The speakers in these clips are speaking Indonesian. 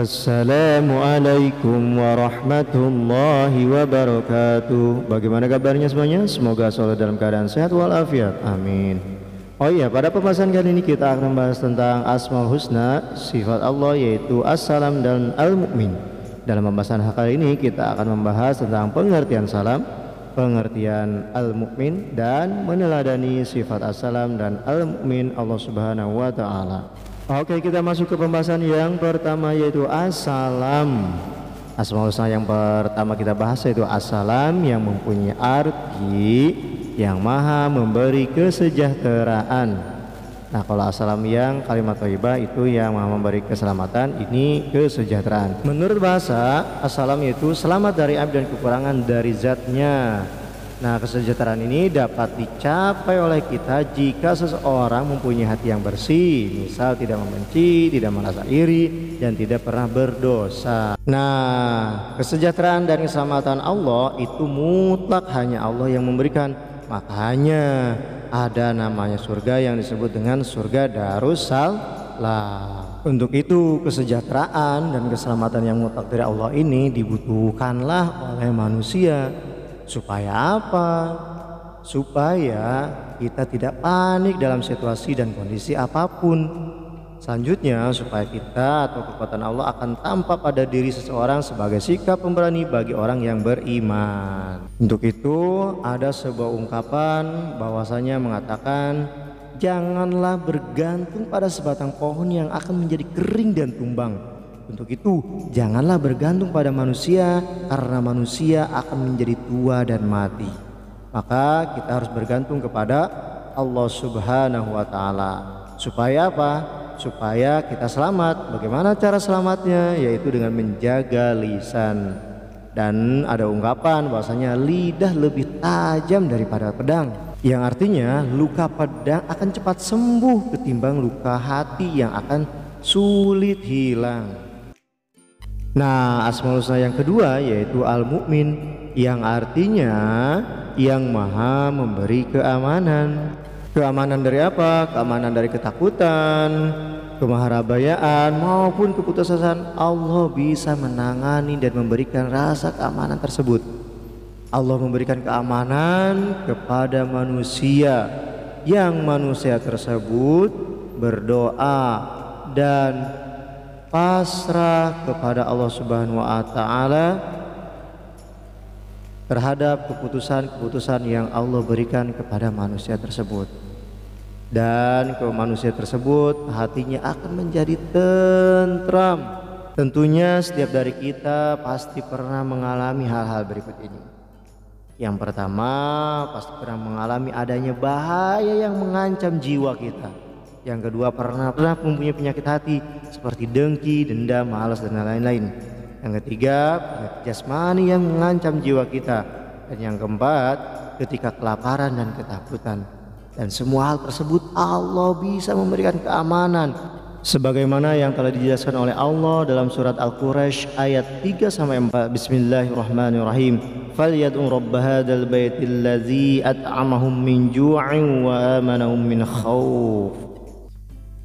Assalamualaikum warahmatullahi wabarakatuh. Bagaimana kabarnya semuanya? Semoga selalu dalam keadaan sehat walafiat. Amin. Oh iya, pada pembahasan kali ini kita akan membahas tentang Asmaul Husna, sifat Allah yaitu As-Salam dan Al-Mu'min. Dalam pembahasan kali ini kita akan membahas tentang pengertian salam, pengertian Al-Mu'min, dan meneladani sifat As-Salam dan Al-Mu'min Allah Subhanahu wa Ta'ala. Oke, kita masuk ke pembahasan yang pertama yaitu As-Salam. Asmaul Husna yang pertama kita bahas yaitu As-Salam, yang mempunyai arti yang maha memberi kesejahteraan. Nah, kalau As-Salam yang kalimat thayyibah itu yang maha memberi keselamatan, ini kesejahteraan. Menurut bahasa, As-Salam yaitu selamat dari aib dan kekurangan dari zatnya. Nah, kesejahteraan ini dapat dicapai oleh kita jika seseorang mempunyai hati yang bersih, misal tidak membenci, tidak merasa iri, dan tidak pernah berdosa. Nah, kesejahteraan dan keselamatan Allah itu mutlak hanya Allah yang memberikan. Makanya ada namanya surga yang disebut dengan surga Darussalam. Untuk itu kesejahteraan dan keselamatan yang mutlak dari Allah ini dibutuhkanlah oleh manusia. Supaya apa? Supaya kita tidak panik dalam situasi dan kondisi apapun. Selanjutnya, supaya kita atau kekuatan Allah akan tampak pada diri seseorang sebagai sikap pemberani bagi orang yang beriman. Untuk itu ada sebuah ungkapan bahwasanya mengatakan, janganlah bergantung pada sebatang pohon yang akan menjadi kering dan tumbang. Untuk itu janganlah bergantung pada manusia, karena manusia akan menjadi tua dan mati. Maka kita harus bergantung kepada Allah Subhanahu wa Ta'ala. Supaya apa? Supaya kita selamat. Bagaimana cara selamatnya? Yaitu dengan menjaga lisan. Dan ada ungkapan bahwasanya lidah lebih tajam daripada pedang, yang artinya luka pedang akan cepat sembuh ketimbang luka hati yang akan sulit hilang. Nah, Asmaul Husna yang kedua yaitu Al-Mu'min, yang artinya yang maha memberi keamanan. Keamanan dari apa? Keamanan dari ketakutan, kemaharabayaan, maupun keputusasaan. Allah bisa menangani dan memberikan rasa keamanan tersebut. Allah memberikan keamanan kepada manusia, yang manusia tersebut berdoa dan pasrah kepada Allah Subhanahu wa Ta'ala terhadap keputusan-keputusan yang Allah berikan kepada manusia tersebut. Dan ke manusia tersebut hatinya akan menjadi tentram. Tentunya setiap dari kita pasti pernah mengalami hal-hal berikut ini. Yang pertama, pasti pernah mengalami adanya bahaya yang mengancam jiwa kita. Yang kedua, pernah mempunyai penyakit hati seperti dengki, dendam, malas, dan lain-lain. Yang ketiga, penyakit jasmani yang mengancam jiwa kita. Dan yang keempat, ketika kelaparan dan ketakutan. Dan semua hal tersebut Allah bisa memberikan keamanan, sebagaimana yang telah dijelaskan oleh Allah dalam surat Al-Quraisy ayat 3-4. Bismillahirrahmanirrahim. Falyad'u rabb hadzal baitil ladzi at'amahum min ju'in wa amanahum min khauf.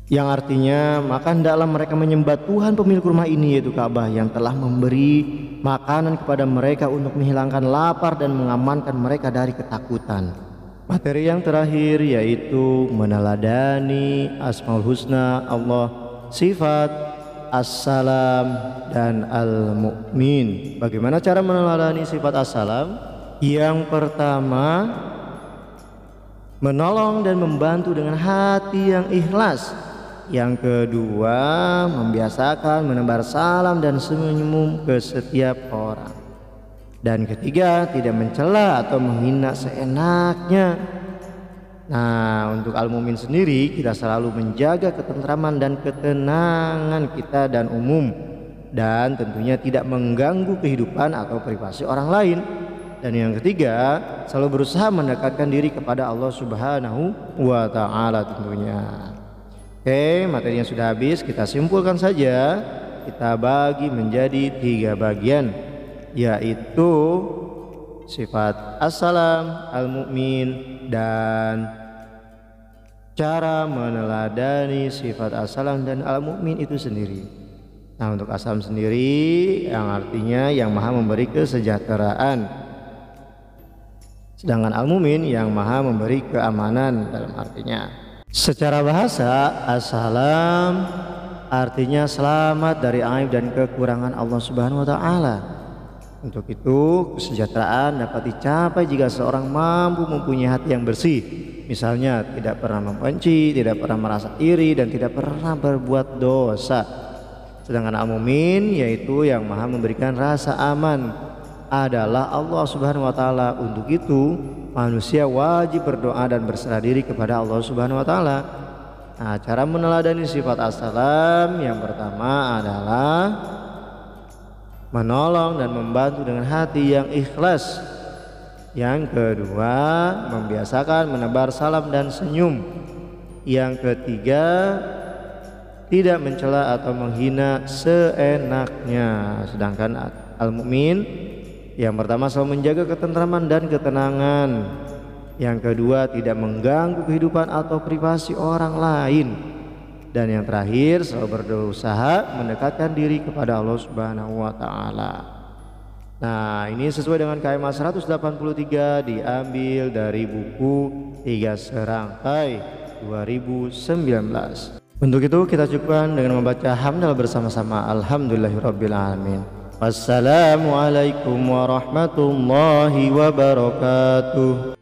Yang artinya, maka hendaklah mereka menyembah Tuhan pemilik rumah ini yaitu Ka'bah, yang telah memberi makanan kepada mereka untuk menghilangkan lapar dan mengamankan mereka dari ketakutan. Materi yang terakhir yaitu meneladani Asmaul Husna Allah, sifat As-Salam dan Al-Mu'min. Bagaimana cara meneladani sifat As-Salam? Yang pertama, menolong dan membantu dengan hati yang ikhlas. Yang kedua, membiasakan menebar salam dan senyum ke setiap orang. Dan ketiga, tidak mencela atau menghina seenaknya. Nah, untuk Al-Mu'min sendiri, kita selalu menjaga ketentraman dan ketenangan kita dan umum, dan tentunya tidak mengganggu kehidupan atau privasi orang lain. Dan yang ketiga, selalu berusaha mendekatkan diri kepada Allah Subhanahu wa Ta'ala tentunya. Oke, materinya sudah habis, kita simpulkan saja. Kita bagi menjadi 3 bagian, yaitu sifat As-Salam, Al-Mu'min, dan cara meneladani sifat As-Salam dan Al-Mu'min itu sendiri. Nah, untuk As-Salam sendiri yang artinya yang maha memberi kesejahteraan, sedangkan Al-Mu'min yang maha memberi keamanan dalam artinya. Secara bahasa, As-Salam artinya selamat dari aib dan kekurangan Allah Subhanahu wa taala. Untuk itu, kesejahteraan dapat dicapai jika seorang mampu mempunyai hati yang bersih. Misalnya, tidak pernah membenci, tidak pernah merasa iri, dan tidak pernah berbuat dosa. Sedangkan Al-Mu'min yaitu yang maha memberikan rasa aman adalah Allah Subhanahu wa taala. Untuk itu, manusia wajib berdoa dan berserah diri kepada Allah Subhanahu wa taala. Nah, cara meneladani sifat As-Salam yang pertama adalah menolong dan membantu dengan hati yang ikhlas. Yang kedua, membiasakan menebar salam dan senyum. Yang ketiga, tidak mencela atau menghina seenaknya. Sedangkan Al-Mu'min yang pertama selalu menjaga ketentraman dan ketenangan. Yang kedua, tidak mengganggu kehidupan atau privasi orang lain. Dan yang terakhir, selalu berusaha mendekatkan diri kepada Allah Subhanahu wa taala. Nah, ini sesuai dengan KMA 183 diambil dari buku 3 Serangkai 2019. Untuk itu kita cukupkan dengan membaca hamdal bersama-sama. Alhamdulillahirabbil alamin. Wassalamualaikum warahmatullahi wabarakatuh.